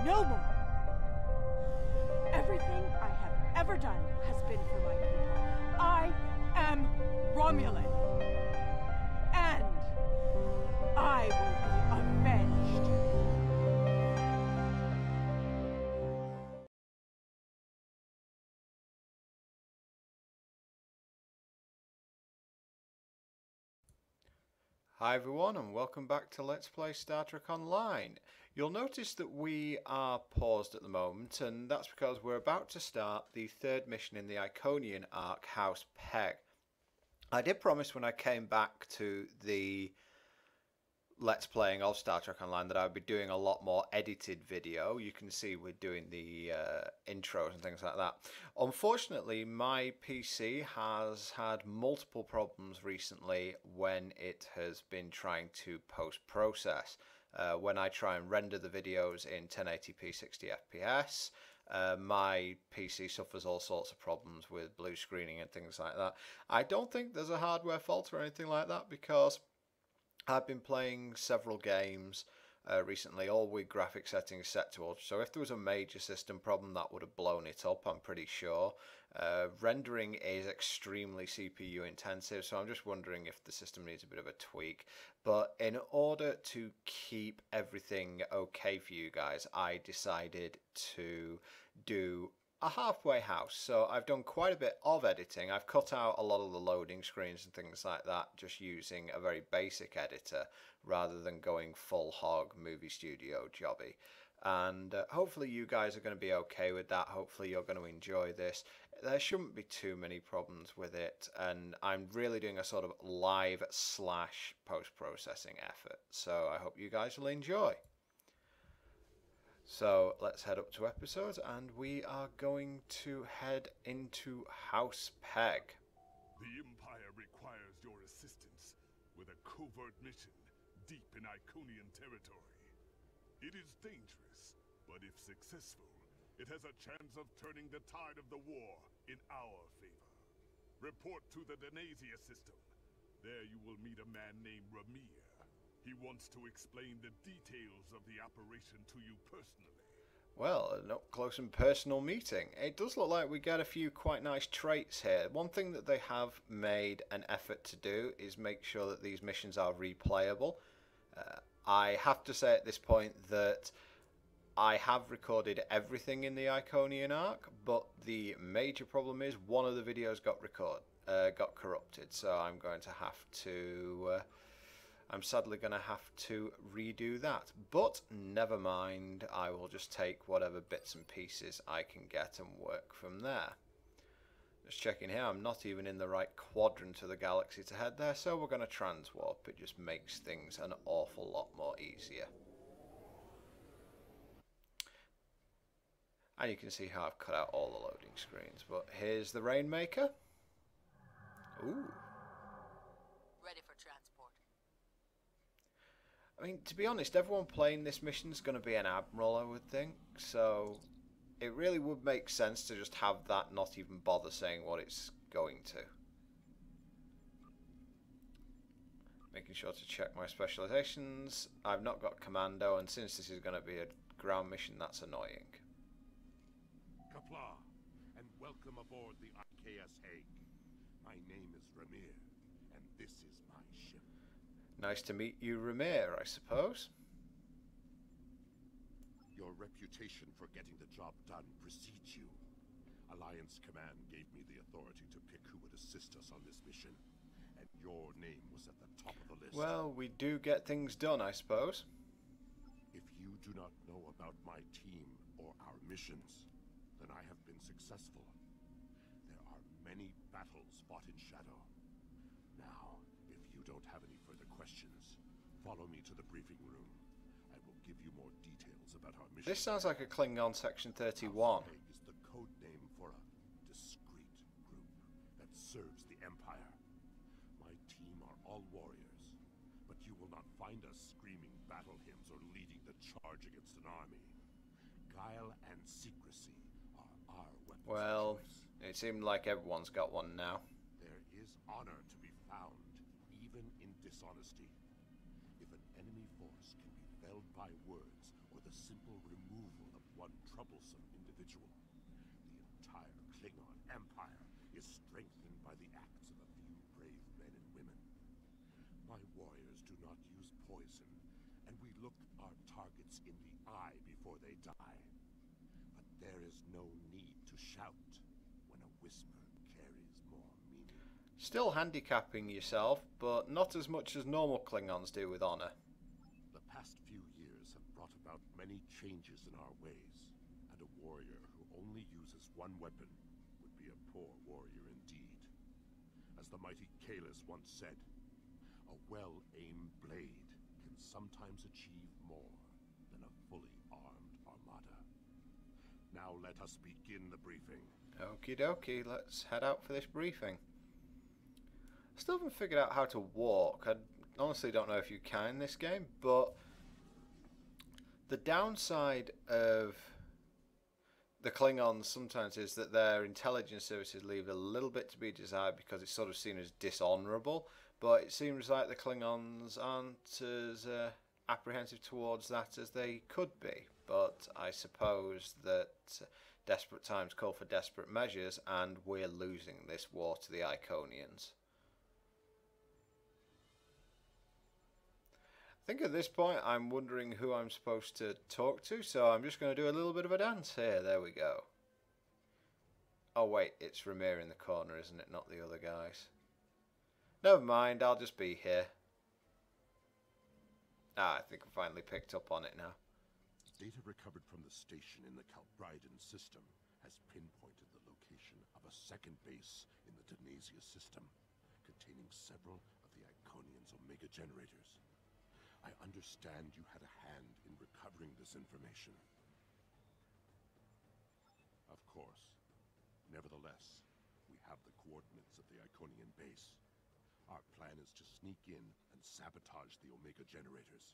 No more. Everything I have ever done has been for my people. I am Romulan. And I will be avenged. Hi everyone and welcome back to Let's Play Star Trek Online. You'll notice that we are paused at the moment, and that's because we're about to start the third mission in the Iconian arc, House Pegh. I did promise when I came back to the Let's Playing of Star Trek Online that I would be doing a lot more edited video. You can see we're doing the intros and things like that. Unfortunately, my PC has had multiple problems recently when it has been trying to post-process. When I try and render the videos in 1080p 60 FPS, my PC suffers all sorts of problems with blue screening and things like that. I don't think there's a hardware fault or anything like that, because I've been playing several games recently, all with graphic settings set to ultra, so if there was a major system problem that would have blown it up, I'm pretty sure. Rendering is extremely CPU intensive, so I'm just wondering if the system needs a bit of a tweak. But in order to keep everything okay for you guys, I decided to do a halfway house. So I've done quite a bit of editing. I've cut out a lot of the loading screens and things like that, just using a very basic editor rather than going full hog movie studio jobby. And hopefully you guys are going to be okay with that. Hopefully you're going to enjoy this. There shouldn't be too many problems with it, and I'm really doing a sort of live / post-processing effort, so I hope you guys will enjoy. So let's head up to episodes, and we are going to head into House Pegh. The Empire requires your assistance with a covert mission deep in Iconian territory. It is dangerous, but if successful, it has a chance of turning the tide of the war in our favor. Report to the Denasia system. There you will meet a man named Ramir. He wants to explain the details of the operation to you personally. Well, an up close and personal meeting. It does look like we get a few quite nice traits here. One thing that they have made an effort to do is make sure that these missions are replayable. I have to say at this point that I have recorded everything in the Iconian arc, but the major problem is one of the videos got corrupted, so I'm going to have to I'm sadly going to have to redo that, but never mind, I will just take whatever bits and pieces I can get and work from there. Just checking here, I'm not even in the right quadrant of the galaxy to head there, so we're going to transwarp. It just makes things an awful lot more easier. And you can see how I've cut out all the loading screens, but here's the Rainmaker. Ooh. Ready for transport. I mean, to be honest, everyone playing this mission is going to be an admiral, I would think, so it really would make sense to just have that not even bother saying what it's going to. Making sure to check my specializations. I've not got commando, and since this is going to be a ground mission, that's annoying. Kapla, and welcome aboard the IKS Hague. My name is Ramir, and this is my ship. Nice to meet you, Ramir, I suppose. Your reputation for getting the job done precedes you. Alliance Command gave me the authority to pick who would assist us on this mission, and your name was at the top of the list. Well, we do get things done, I suppose. If you do not know about my team or our missions, then I have been successful. There are many battles fought in shadow. Now, if you don't have any further questions, follow me to the briefing room. I will give you more details about our mission. This sounds like a Klingon Section 31. House Pegh is the code name for a discreet group that serves the Empire. My team are all warriors, but you will not find us screaming battle hymns or leading the charge against an army. Guile and secrecy are our weapons. Well, it seemed like everyone's got one now. There is honor to be found, even in dishonesty. If an enemy force can be felled by words or the simple removal of troublesome individual. The entire Klingon Empire is strengthened by the acts of a few brave men and women. My warriors do not use poison, and we look our targets in the eye before they die. But there is no need to shout when a whisper carries more meaning. Still handicapping yourself, but not as much as normal Klingons do with honor. The past few years have brought about many changes in our ways, and a warrior who only uses one weapon would be a poor warrior indeed. As the mighty Kahless once said, a well-aimed blade can sometimes achieve more than a fully armed armada. Now let us begin the briefing. Okie dokie, let's head out for this briefing. Still haven't figured out how to walk. I honestly don't know if you can in this game, but the downside of the Klingons sometimes is that their intelligence services leave a little bit to be desired because it's sort of seen as dishonourable, but it seems like the Klingons aren't as apprehensive towards that as they could be. But I suppose that desperate times call for desperate measures, and we're losing this war to the Iconians. I think at this point I'm wondering who I'm supposed to talk to, so I'm just going to do a little bit of a dance here. There we go. Oh wait, it's Ramir in the corner, isn't it? Not the other guys. Never mind, I'll just be here. I think I finally picked up on it now. Data recovered from the station in the Calbridan system has pinpointed the location of a second base in the Danasia system, containing several of the Iconian's Omega generators. I understand you had a hand in recovering this information. Of course. Nevertheless, we have the coordinates of the Iconian base. Our plan is to sneak in and sabotage the Omega generators.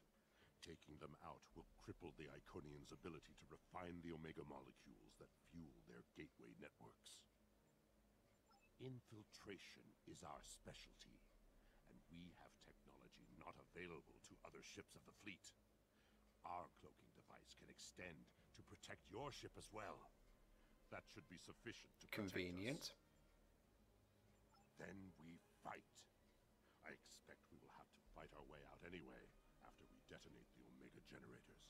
Taking them out will cripple the Iconians' ability to refine the Omega molecules that fuel their gateway networks. Infiltration is our specialty, and we have technology not available to other ships of the fleet. Our cloaking device can extend to protect your ship as well. That should be sufficient to protect Convenient. us. Then we fight. I expect we will have to fight our way out anyway, after we detonate the Omega generators.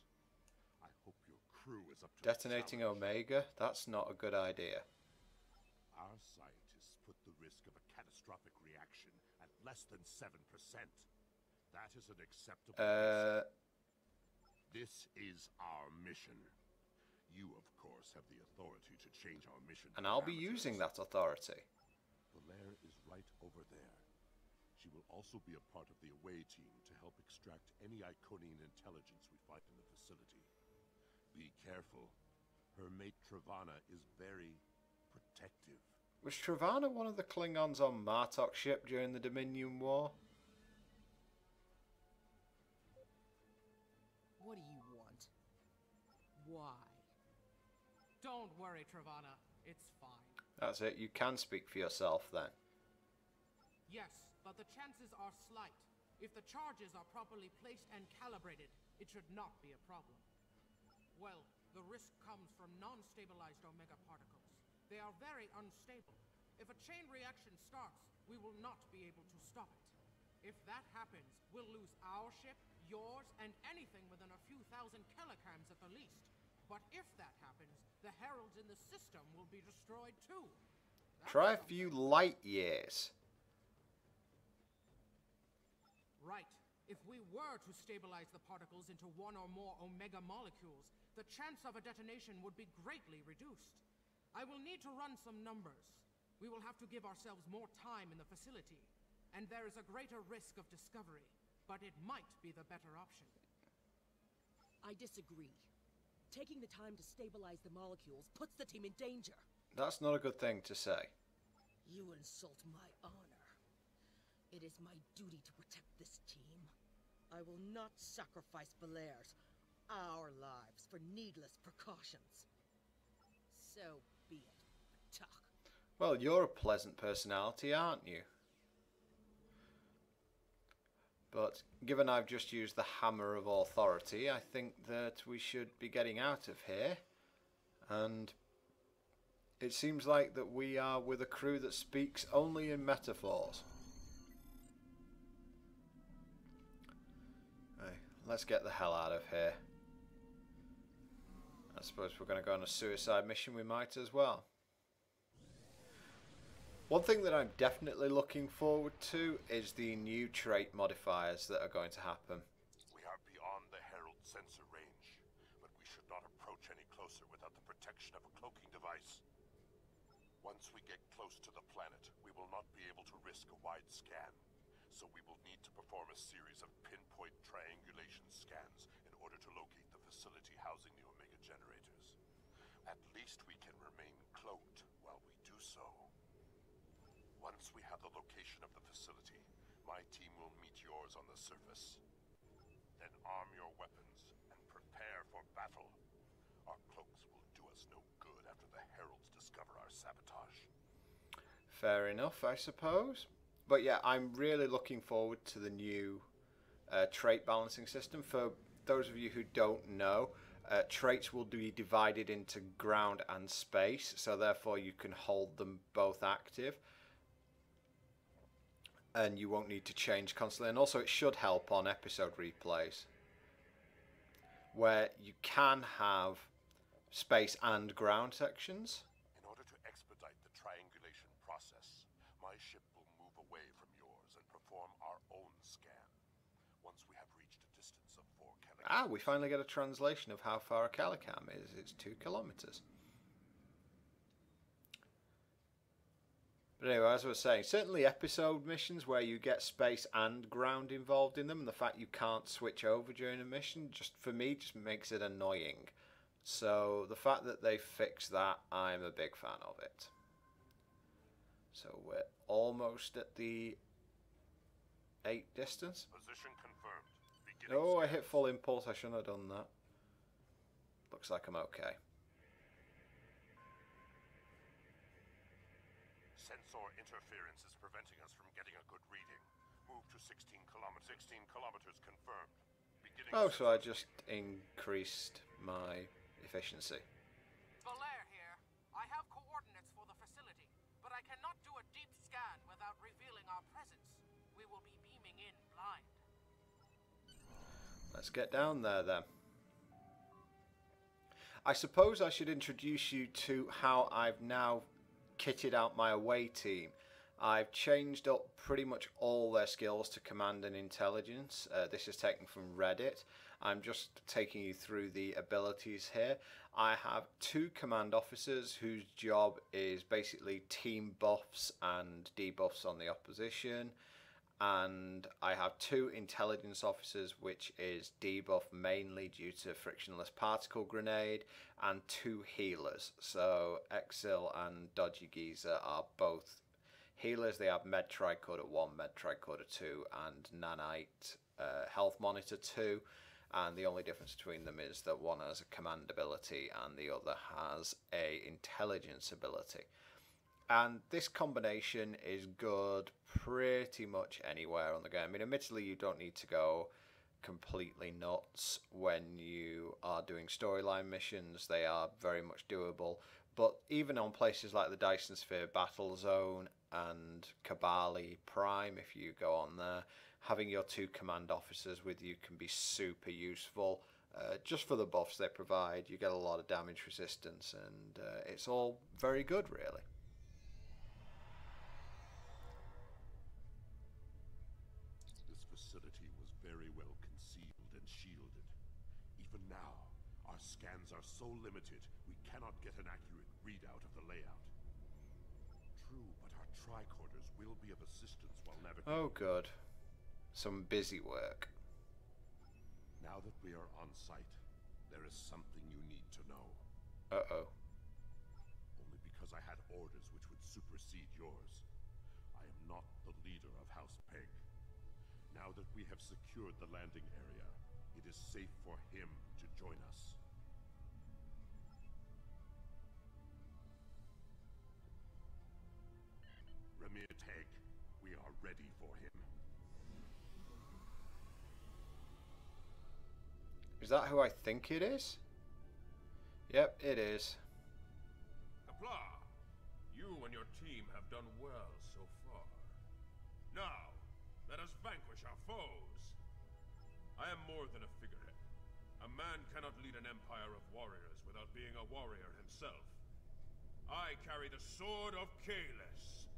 I hope your crew is up to Detonating the challenge. Omega? That's not a good idea. Our scientists put the risk of a catastrophic reaction at less than 7%. That is an acceptable risk. This is our mission. You, of course, have the authority to change our mission. And I'll be using that authority. Valere is right over there. She will also be a part of the away team to help extract any Iconian intelligence we find in the facility. Be careful. Her mate Travana is very protective. Was Travana one of the Klingons on Martok's ship during the Dominion War? What do you want? Why? Don't worry, Travana. It's fine. That's it, you can speak for yourself then. Yes, but the chances are slight. If the charges are properly placed and calibrated, it should not be a problem. Well, the risk comes from non-stabilized Omega particles. They are very unstable. If a chain reaction starts, we will not be able to stop it. If that happens, we'll lose our ship, yours, and anything within a few thousand kilograms at the least. But if that happens, the heralds in the system will be destroyed too. That's Try a something. few light years. Right. If we were to stabilize the particles into one or more Omega molecules, the chance of a detonation would be greatly reduced. I will need to run some numbers. We will have to give ourselves more time in the facility, and there is a greater risk of discovery, but it might be the better option. I disagree. Taking the time to stabilize the molecules puts the team in danger. That's not a good thing to say. You insult my honor. It is my duty to protect this team. I will not sacrifice Valere's, our lives, for needless precautions. So be it. Tuck. Well, you're a pleasant personality, aren't you? But given I've just used the hammer of authority, I think that we should be getting out of here. And it seems like that we are with a crew that speaks only in metaphors. Hey, let's get the hell out of here. I suppose if we're going to go on a suicide mission, we might as well. One thing that I'm definitely looking forward to is the new trait modifiers that are going to happen. We are beyond the Herald sensor range, but we should not approach any closer without the protection of a cloaking device. Once we get close to the planet, we will not be able to risk a wide scan, so we will need to perform a series of pinpoint triangulation scans in order to locate the facility housing the Omega generators. At least we can remain cloaked while we do so. Once we have the location of the facility, my team will meet yours on the surface. Then arm your weapons and prepare for battle. Our cloaks will do us no good after the Heralds discover our sabotage. Fair enough, I suppose. But yeah, I'm really looking forward to the new trait balancing system. For those of you who don't know, traits will be divided into ground and space, so therefore you can hold them both active. And you won't need to change constantly. And also it should help on episode replays, where you can have space and ground sections. In order to expedite the triangulation process, my ship will move away from yours and perform our own scan. Once we have reached a distance of 4 kilometers... Ah, we finally get a translation of how far a Calicam is. It's 2 kilometers. But anyway, as I was saying, certainly episode missions where you get space and ground involved in them, and the fact you can't switch over during a mission, just for me, just makes it annoying. So the fact that they fixed that, I'm a big fan of it. So we're almost at the 8 distance. Position confirmed. Beginning Oh, I scans. hit full impulse. I shouldn't have done that. Looks like I'm okay. Sensor interference is preventing us from getting a good reading. Move to 16 kilometers. 16 kilometers confirmed. Beginning Oh, so I sensor just increased my efficiency. Belair here. I have coordinates for the facility, but I cannot do a deep scan without revealing our presence. We will be beaming in blind. Let's get down there then. I suppose I should introduce you to how I've now kitted out my away team. I've changed up pretty much all their skills to command and intelligence. This is taken from Reddit. I'm just taking you through the abilities here. I have 2 command officers whose job is basically team buffs and debuffs on the opposition. And I have 2 intelligence officers, which is debuff mainly due to frictionless particle grenade, and 2 healers. So Exil and Dodgy Geezer are both healers. They have Med Tricorder 1, Med Tricorder 2, and Nanite Health Monitor 2. And the only difference between them is that one has a command ability and the other has a intelligence ability. And this combination is good pretty much anywhere on the game. I mean, admittedly, you don't need to go completely nuts when you are doing storyline missions. They are very much doable. But even on places like the Dyson Sphere Battle Zone and Kabali Prime, if you go on there, having your 2 command officers with you can be super useful. Just for the buffs they provide, you get a lot of damage resistance, and it's all very good, really. This facility was very well concealed and shielded. Even now, our scans are so limited, we cannot get an accurate readout of the layout. True, but our tricorders will be of assistance while navigating. Oh, good. Some busy work. Now that we are on site, there is something you need to know. Uh-oh. Only because I had orders which would supersede yours. I am not the leader of House Pegh. Now that we have secured the landing area, it is safe for him to join us. Remir Pegh, we are ready for him. Is that who I think it is? Yep, it is. and your team have done well so far. Now, let us vanquish our foes. I am more than a figurehead. A man cannot lead an empire of warriors without being a warrior himself. I carry the Sword of Kalis,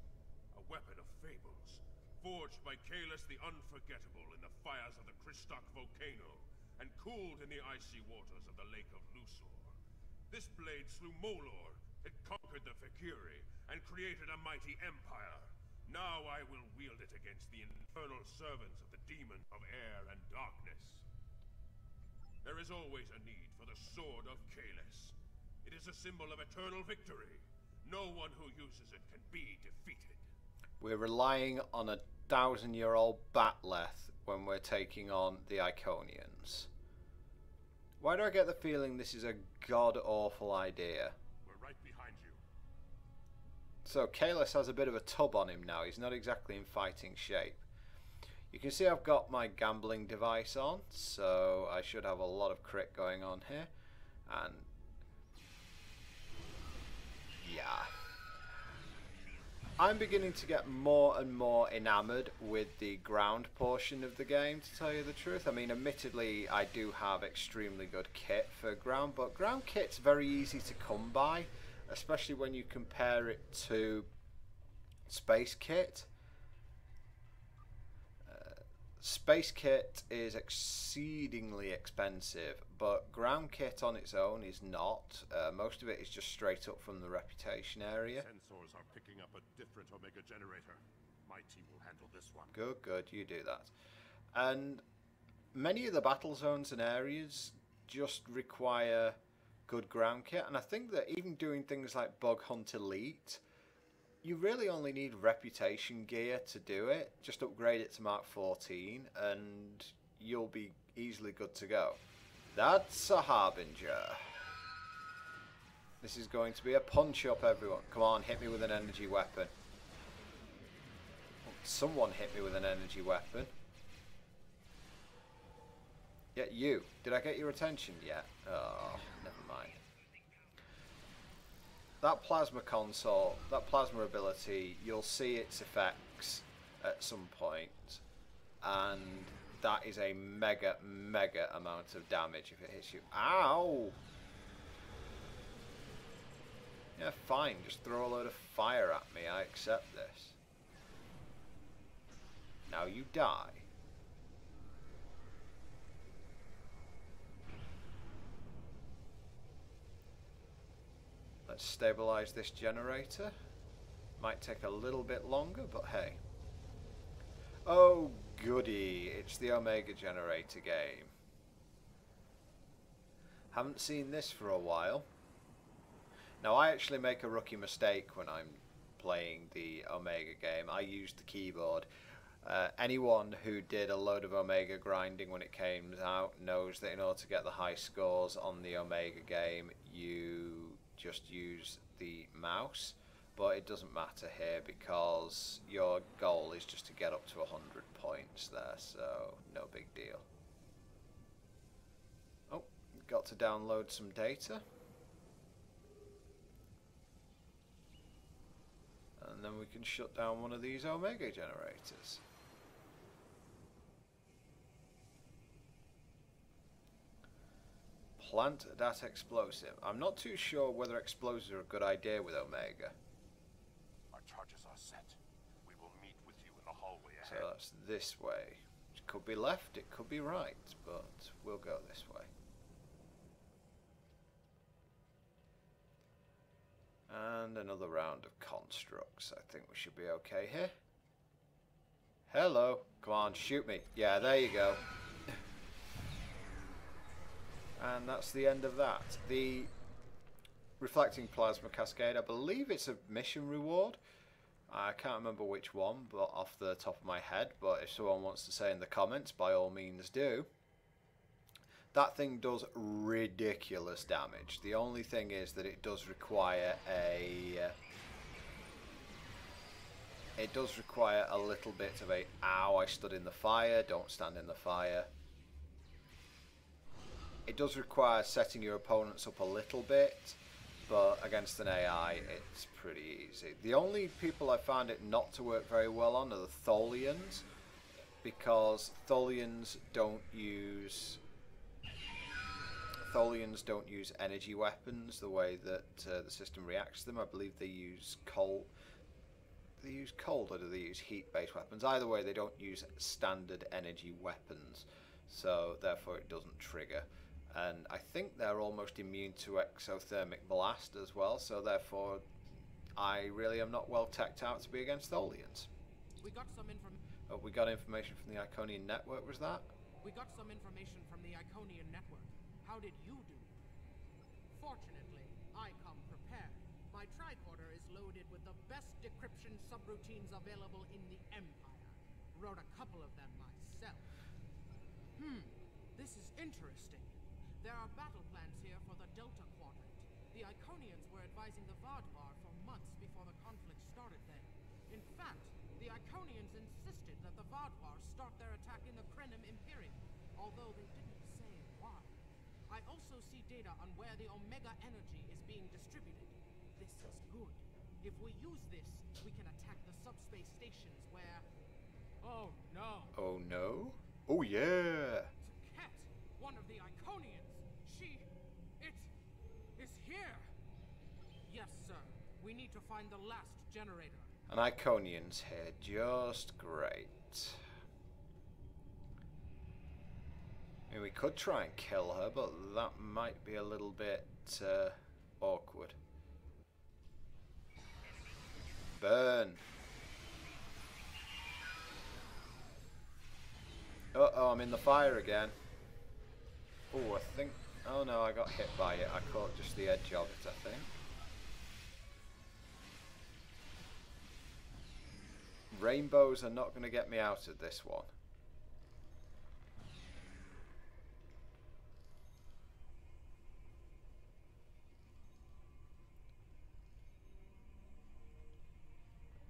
a weapon of fables, forged by Kalis the Unforgettable in the fires of the Kristok volcano, and cooled in the icy waters of the Lake of Lusor. This blade slew Molor, it conquered the Fakiri, and created a mighty empire. Now I will wield it against the infernal servants of the demon of air and darkness. There is always a need for the Sword of Kalis. It is a symbol of eternal victory. No one who uses it can be defeated. We're relying on a 1,000-year-old Batleth when we're taking on the Iconians. Why do I get the feeling this is a god-awful idea? We're right behind you. So Kalis has a bit of a tub on him now. He's not exactly in fighting shape. You can see I've got my gambling device on, so I should have a lot of crit going on here. And yeah, I'm beginning to get more and more enamored with the ground portion of the game, to tell you the truth. I mean, admittedly, I do have extremely good kit for ground, but ground kit's very easy to come by, especially when you compare it to space kit. Space kit is exceedingly expensive, but ground kit on its own is not. Most of it is just straight up from the reputation area. Sensors are picking up a different Omega generator. My team will handle this one. Good, good, you do that. And many of the battle zones and areas just require good ground kit, and I think that even doing things like Bug Hunt Elite, you really only need reputation gear to do it. Just upgrade it to Mark 14 and you'll be easily good to go. That's a Harbinger. This is going to be a punch up, everyone. Come on, hit me with an energy weapon. Someone hit me with an energy weapon. Yeah, you. Did I get your attention yet? Oh, never mind. That plasma console, that plasma ability, you'll see its effects at some point, and that is a mega amount of damage if it hits you. Ow! Yeah, fine, just throw a load of fire at me, I accept this. Now you die. Let's stabilize this generator. Might take a little bit longer, but hey. Oh goody, it's the Omega generator game. Haven't seen this for a while. Now I actually make a rookie mistake when I'm playing the Omega game. I use the keyboard. Anyone who did a load of Omega grinding when it came out knows that in order to get the high scores on the Omega game, you just use the mouse, but it doesn't matter here because your goal is just to get up to 100 points there, so no big deal. Oh, got to download some data. And then we can shut down one of these Omega generators. Plant that explosive. I'm not too sure whether explosives are a good idea with Omega. Our charges are set. We will meet with you in the hallway ahead. So that's this way. It could be left, it could be right, but we'll go this way. And another round of constructs. I think we should be okay here. Hello. Come on, shoot me. Yeah, there you go. And that's the end of that. The reflecting plasma cascade, I believe it's a mission reward. I can't remember which one, but off the top of my head. But if someone wants to say in the comments, by all means do. That thing does ridiculous damage. The only thing is that it does require a... It does require a little bit of a, ow, I stood in the fire, don't stand in the fire. It does require setting your opponents up a little bit, but against an AI, it's pretty easy. The only people I found it not to work very well on are the Tholians, because Tholians don't use energy weapons the way that the system reacts to them. I believe they use cold. They use cold, or do they use heat-based weapons? Either way, they don't use standard energy weapons, so therefore it doesn't trigger. And I think they're almost immune to exothermic blast as well, so therefore I really am not well teched out to be against Tholians. We got some information. Oh, we got information from the Iconian network, was that? We got some information from the Iconian network. How did you do? Fortunately, I come prepared. My tricorder is loaded with the best decryption subroutines available in the Empire. Wrote a couple of them myself. This is interesting. There are battle plans here for the Delta Quadrant. The Iconians were advising the Vadvar for months before the conflict started then. In fact, the Iconians insisted that the Vadvar start their attack in the Krenim Imperium, although they didn't say why. I also see data on where the Omega energy is being distributed. This is good. If we use this, we can attack the subspace stations where... Oh no! Oh no? Oh yeah! Ket, one of the Iconians! It is here! Yes, sir. We need to find the last generator. An Iconian's here, just great. I mean, we could try and kill her, but that might be a little bit awkward. Burn! Uh-oh, I'm in the fire again. Oh, I think... Oh no, I got hit by it. I caught just the edge of it, I think. Rainbows are not going to get me out of this one.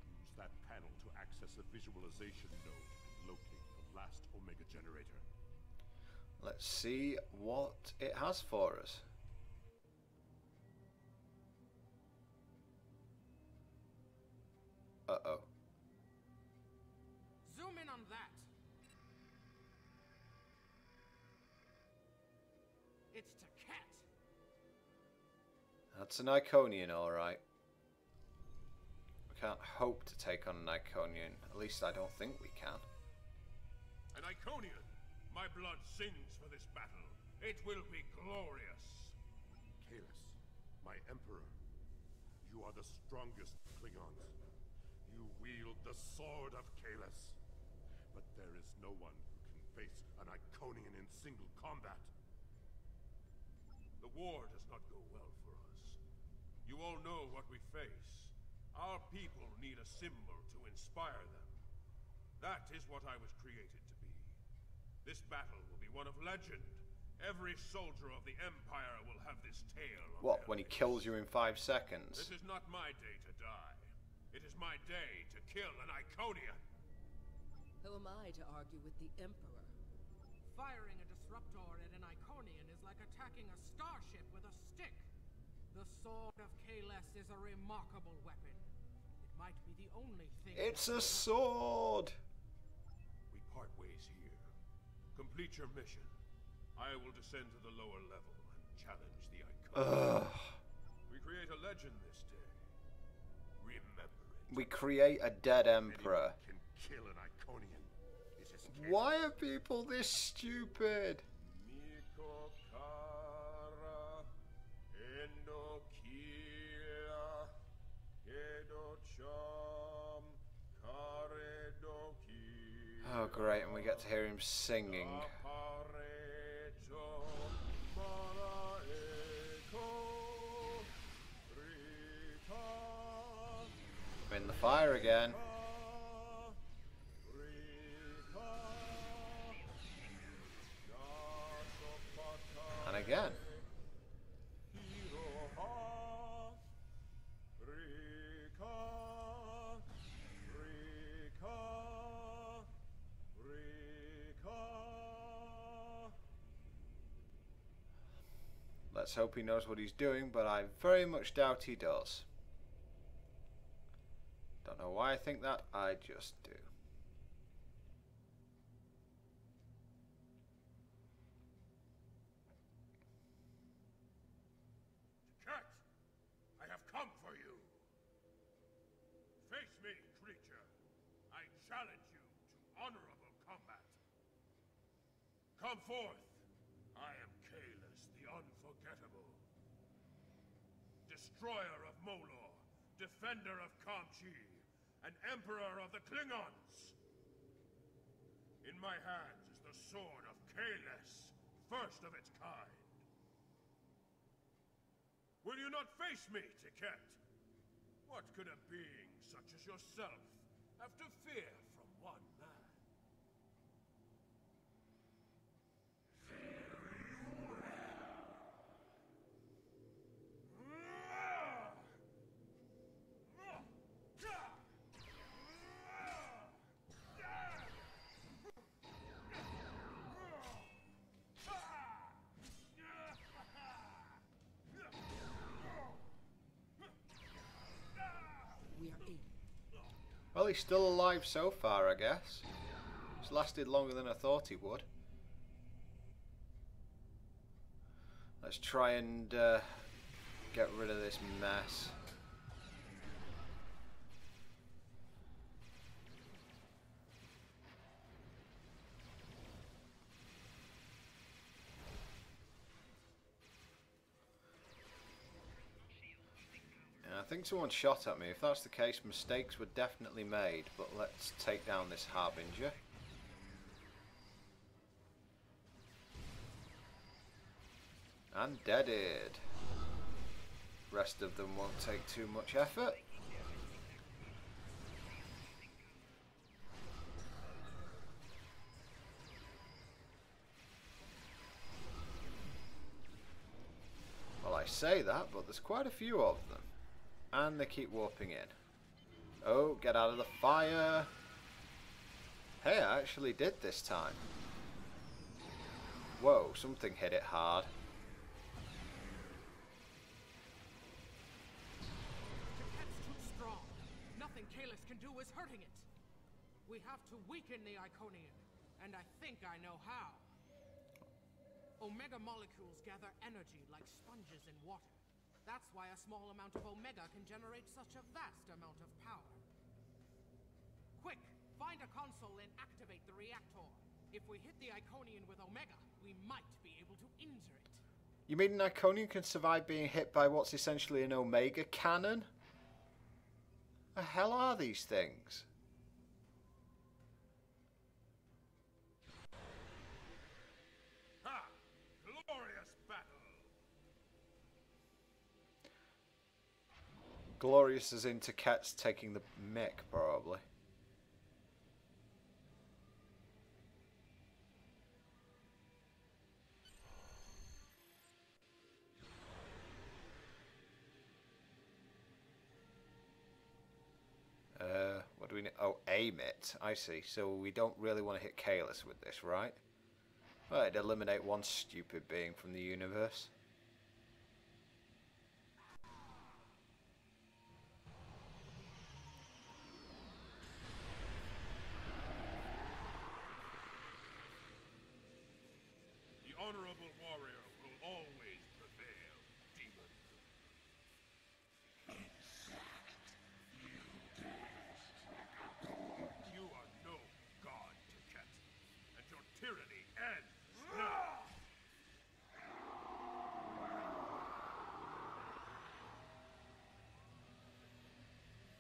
Use that panel to access a visualization node. Locate the last Omega generator. Let's see what it has for us. Uh-oh. Zoom in on that. It's to Ket. That's an Iconian, alright. We can't hope to take on an Iconian. At least I don't think we can. An Iconian! My blood sings for this battle. It will be glorious. Kalis, my Emperor, you are the strongest Klingons. You wield the sword of Kalis. But there is no one who can face an Iconian in single combat. The war does not go well for us. You all know what we face. Our people need a symbol to inspire them. That is what I was created to be. This battle will be one of legend. Every soldier of the Empire will have this tale. What, when he kills you in 5 seconds? This is not my day to die. It is my day to kill an Iconian. Who am I to argue with the Emperor? Firing a disruptor at an Iconian is like attacking a starship with a stick. The sword of Kalis is a remarkable weapon. It might be the only thing... It's a sword! We part ways here. Complete your mission. I will descend to the lower level and challenge the Iconian. We create a legend this day. Remember it. We create a dead Emperor. Anyone can kill an Iconian. It is Kalis. Why are people this stupid? Miko kara, endo kila, edo cham, kare doki. Oh great, and we get to hear him singing. I'm in the fire again. And again. Let's hope he knows what he's doing, but I very much doubt he does. Don't know why I think that, I just do. Cat, I have come for you. Face me, creature. I challenge you to honorable combat. Come forth. I am Kahless, the Unforgettable. Destroyer of Molor, defender of Kamchi, and Emperor of the Klingons! In my hands is the sword of Kahless, first of its kind. Will you not face me, Tiket? What could a being such as yourself have to fear from one man? Well, he's still alive so far, I guess. It's lasted longer than I thought he would. Let's try and get rid of this mess. I think someone shot at me. If that's the case, mistakes were definitely made, but let's take down this Harbinger. And deaded. Rest of them won't take too much effort. Well, I say that, but there's quite a few of them. And they keep warping in. Oh, get out of the fire. Hey, I actually did this time. Whoa, something hit it hard. Tiket's too strong. Nothing Kahless can do is hurting it. We have to weaken the Iconian, and I think I know how. Omega molecules gather energy like sponges in water. That's why a small amount of Omega can generate such a vast amount of power. Quick, find a console and activate the reactor. If we hit the Iconian with Omega, we might be able to injure it. You mean an Iconian can survive being hit by what's essentially an Omega cannon? The hell are these things? Ha! Glorious battle! Glorious as in Tiket's taking the mick, probably. What do we need? Oh, aim it. I see. So we don't really want to hit Kahless with this, right? Well, it'd eliminate one stupid being from the universe. The honorable warrior will always prevail, demon. You are no god, Tiket, and your tyranny ends now.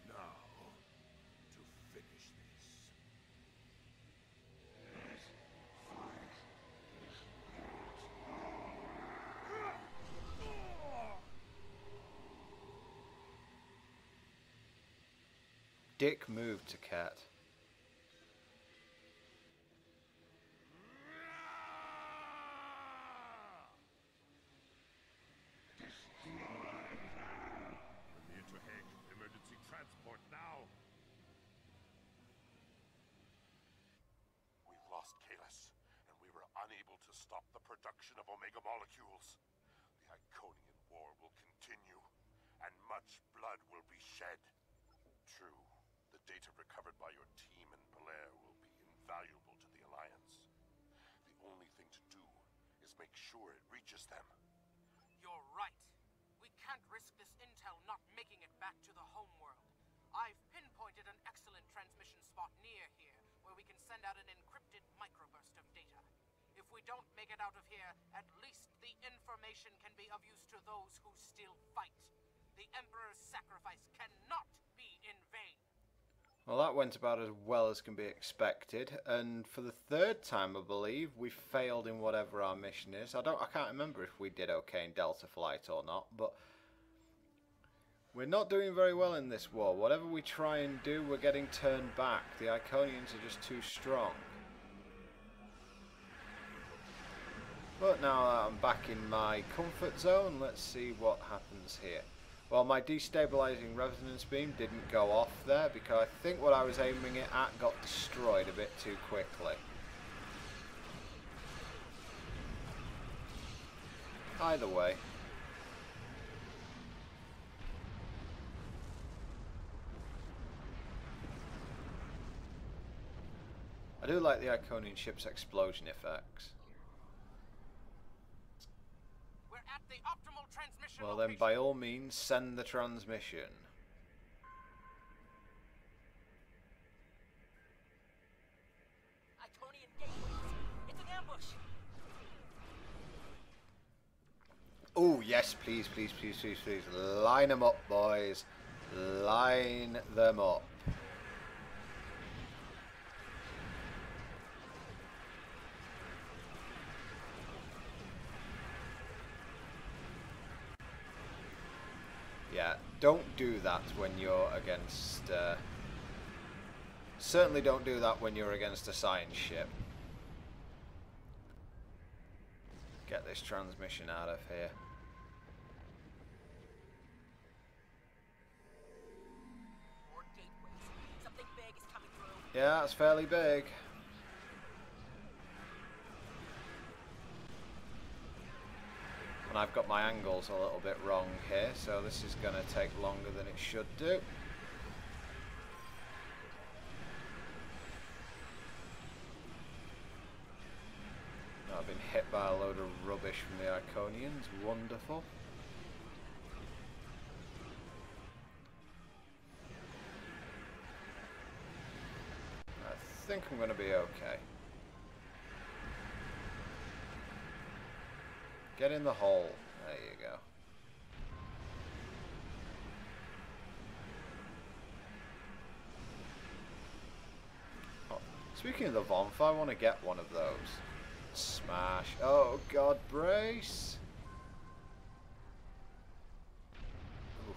Now, to finish this. Dick moved to Cat. Near to Pegh, emergency transport now. We've lost Kahless, and we were unable to stop the production of Omega Molecules. The Iconian war will continue, and much blood will be shed. True, the data recovered by your team in Pegh will be invaluable to the Alliance. The only thing to do is make sure it reaches them. You're right. We can't risk this intel not making it back to the homeworld. I've pinpointed an excellent transmission spot near here, where we can send out an encrypted microburst of data. If we don't make it out of here, at least the information can be of use to those who still fight. The Emperor's sacrifice cannot be in vain. Well, that went about as well as can be expected, and for the third time, I believe, we failed in whatever our mission is. I can't remember if we did okay in Delta Flight or not, but we're not doing very well in this war. Whatever we try and do, we're getting turned back. The Iconians are just too strong. But now that I'm back in my comfort zone, let's see what happens here. Well, my destabilizing resonance beam didn't go off there because I think what I was aiming it at got destroyed a bit too quickly. Either way. I do like the Iconian ship's explosion effects. We're at the optimal transmission Well location. then, by all means, send the transmission. Iconian gateways. It's an ambush. Oh yes, please, please, please, please, please. Line them up, boys. Line them up. Yeah, don't do that when you're against... certainly don't do that when you're against a science ship. Get this transmission out of here. More gateways. Something big is coming through. Yeah, it's fairly big. And I've got my angles a little bit wrong here, so this is going to take longer than it should do. I've been hit by a load of rubbish from the Iconians. Wonderful. I think I'm going to be okay. Get in the hole. There you go. Oh, speaking of the Vonf, I want to get one of those. Smash. Oh god, brace. Oof.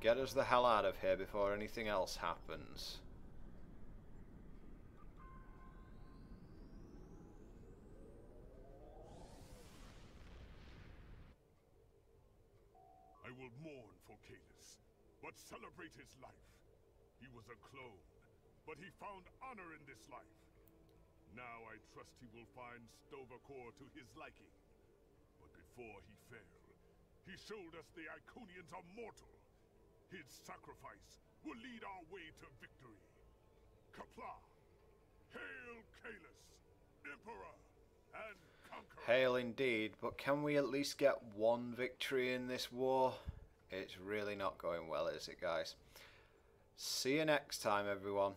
Get us the hell out of here before anything else happens. I will mourn for Caelus, but celebrate his life. He was a clone, but he found honor in this life. Now I trust he will find Sto-vo-kor to his liking. But before he fell, he showed us the Iconians are mortal. His sacrifice will lead our way to victory. Qapla'! Hail Caelus, Emperor and Conqueror! Hail indeed, but can we at least get one victory in this war? It's really not going well, is it, guys? See you next time, everyone.